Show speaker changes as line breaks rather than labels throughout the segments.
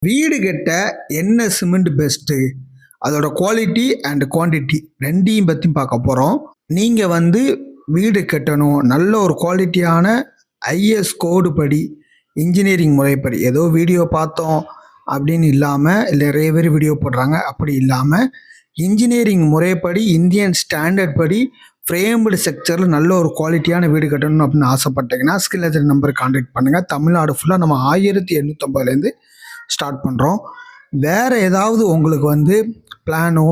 வீடு கட்ட என்ன சிமெண்ட் பெஸ்ட்டு, அதோட குவாலிட்டி அண்ட் குவான்டிட்டி ரெண்டையும் பற்றி பார்க்க போகிறோம். நீங்கள் வந்து வீடு கட்டணும், நல்ல ஒரு குவாலிட்டியான ஐஎஸ் கோடு படி இன்ஜினியரிங் முறைப்படி ஏதோ வீடியோ பார்த்தோம் அப்படின்னு இல்லாமல், இல்லை நிறைய பேர் வீடியோ போடுறாங்க அப்படி இல்லாமல், இன்ஜினியரிங் முறைப்படி இந்தியன் ஸ்டாண்டர்ட் படி ஃப்ரேம்டு ஸ்ட்ரக்சரில் நல்ல ஒரு குவாலிட்டியான வீடு கட்டணும் அப்படின்னு ஆசைப்பட்டீங்கன்னா ஸ்கில் ஏஜென்ட் நம்பர் கான்டாக்ட் பண்ணுங்கள். தமிழ்நாடு ஃபுல்லாக நம்ம 1850 ஸ்டார்ட் பண்ணுறோம். வேறு ஏதாவது உங்களுக்கு வந்து பிளானோ,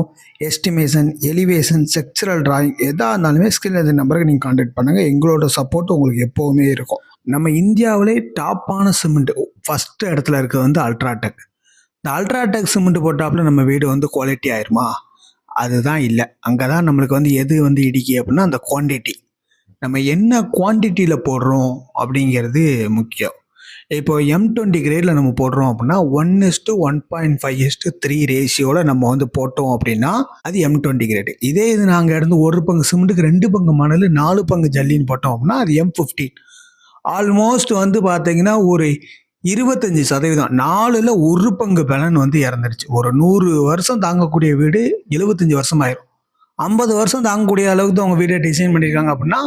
எஸ்டிமேஷன், எலிவேஷன், ஸ்ட்ரக்சரல் டிராயிங் எதாக இருந்தாலுமே ஸ்கில் ஏஜென்ட் நம்பருக்கு நீங்கள் கான்டாக்ட் பண்ணுங்கள். எங்களோட சப்போர்ட் உங்களுக்கு எப்போவுமே இருக்கும். நம்ம இந்தியாவிலே டாப்பான சிமெண்ட் ஃபஸ்ட்டு இடத்துல இருக்கிறது வந்து அல்ட்ராடெக். இந்த அல்ட்ராடெக் சிமெண்ட் போட்டாப்புல நம்ம வீடு வந்து குவாலிட்டி ஆயிருமா? அதுதான் இல்லை. அங்கே தான் நம்மளுக்கு வந்து எது வந்து இடிக்கி அப்படின்னா அந்த குவான்டிட்டி. நம்ம என்ன குவான்டிட்டியில் போடுறோம் அப்படிங்கிறது முக்கியம். இப்போ M20 கிரேடில் நம்ம போடுறோம் அப்படின்னா 1:1.5:3 ரேஷியோவில் நம்ம வந்து போட்டோம் அப்படின்னா அது M20 கிரேடு. இதே இது நாங்கள் இருந்து 1 பங்கு சிமெண்ட்டுக்கு 2 பங்கு மணல் 4 பங்கு ஜல்லின்னு போட்டோம் அப்படின்னா அது M15. ஆல்மோஸ்ட் வந்து பார்த்தீங்கன்னா ஒரு 25%, 4ல் 1 பங்கு பலன் வந்து இறந்துருச்சு. ஒரு 100 வருஷம் தாங்கக்கூடிய வீடு 75 வருஷம் ஆயிரும். 50 வருஷம் தாங்கக்கூடிய அளவுக்கு அவங்க வீடை டிசைன் பண்ணியிருக்காங்க அப்படின்னா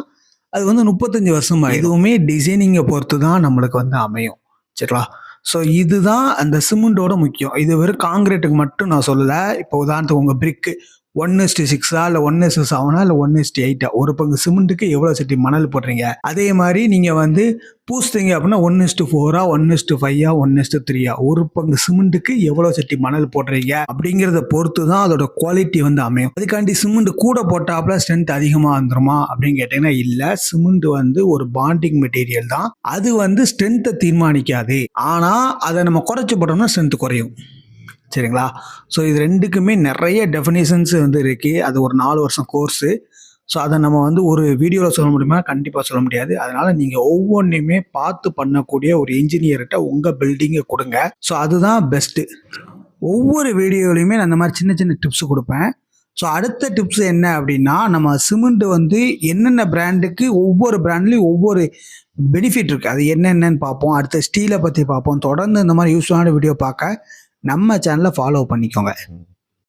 அது வந்து 35 வருஷம் ஆயிடும். இதுவுமே டிசைனிங்கை பொறுத்து தான் நம்மளுக்கு வந்து அமையும். சரிங்களா? ஸோ இதுதான் அந்த சிமெண்டோட முக்கியம். இது வெறும் காங்கிரீட்டுக்கு மட்டும் நான் சொல்லலை. இப்போ உதாரணத்துக்கு உங்கள் பிரிக்கு 1:6 இல்லை 1:7 இல்லை 1:8 ஒரு பங்கு சிமெண்ட்டுக்கு எவ்வளோ சட்டி மணல் போடுறீங்க, அதே மாதிரி நீங்கள் வந்து பூசுறீங்க அப்படின்னா 1:4 1:5 1:3 ஒரு பங்கு சிமெண்ட்டுக்கு எவ்வளோ சட்டி மணல் போடுறீங்க அப்படிங்கிறத பொறுத்து தான் அதோட குவாலிட்டி வந்து அமையும். அதுக்காண்டி சிமெண்ட் கூட போட்டாப்புல ஸ்ட்ரென்த் அதிகமாக வந்துருமா அப்படின்னு கேட்டீங்கன்னா இல்லை. சிமெண்ட் வந்து ஒரு பாண்டிங் மெட்டீரியல் தான். அது வந்து ஸ்ட்ரென்த்தை தீர்மானிக்காது. ஆனால் அதை நம்ம குறைச்சி போட்டோம்னா ஸ்ட்ரென்த் குறையும். சரிங்களா? ஸோ இது ரெண்டுக்குமே நிறைய டெஃபினேஷன்ஸ் வந்து இருக்குது. அது ஒரு 4 வருஷம் கோர்ஸு. ஸோ அதை நம்ம வந்து ஒரு வீடியோவில் சொல்ல முடியுமா? கண்டிப்பாக சொல்ல முடியாது. அதனால் நீங்கள் ஒவ்வொன்றையுமே பார்த்து பண்ணக்கூடிய ஒரு இன்ஜினியர்கிட்ட உங்கள் பில்டிங்கை கொடுங்க. ஸோ அதுதான் பெஸ்ட்டு. ஒவ்வொரு வீடியோலையுமே நான் அந்த மாதிரி சின்ன சின்ன டிப்ஸ் கொடுப்பேன். ஸோ அடுத்த டிப்ஸ் என்ன அப்படின்னா, நம்ம சிமெண்ட் வந்து என்னென்ன பிராண்டுக்கு ஒவ்வொரு பிராண்ட்லேயும் ஒவ்வொரு பெனிஃபிட் இருக்குது, அது என்னென்னு பார்ப்போம். அடுத்த ஸ்டீலை பற்றி பார்ப்போம். தொடர்ந்து இந்த மாதிரி யூஸ்ஃபுல்லான வீடியோ பார்க்க நம்ம சேனலை ஃபாலோ பண்ணிக்கோங்க.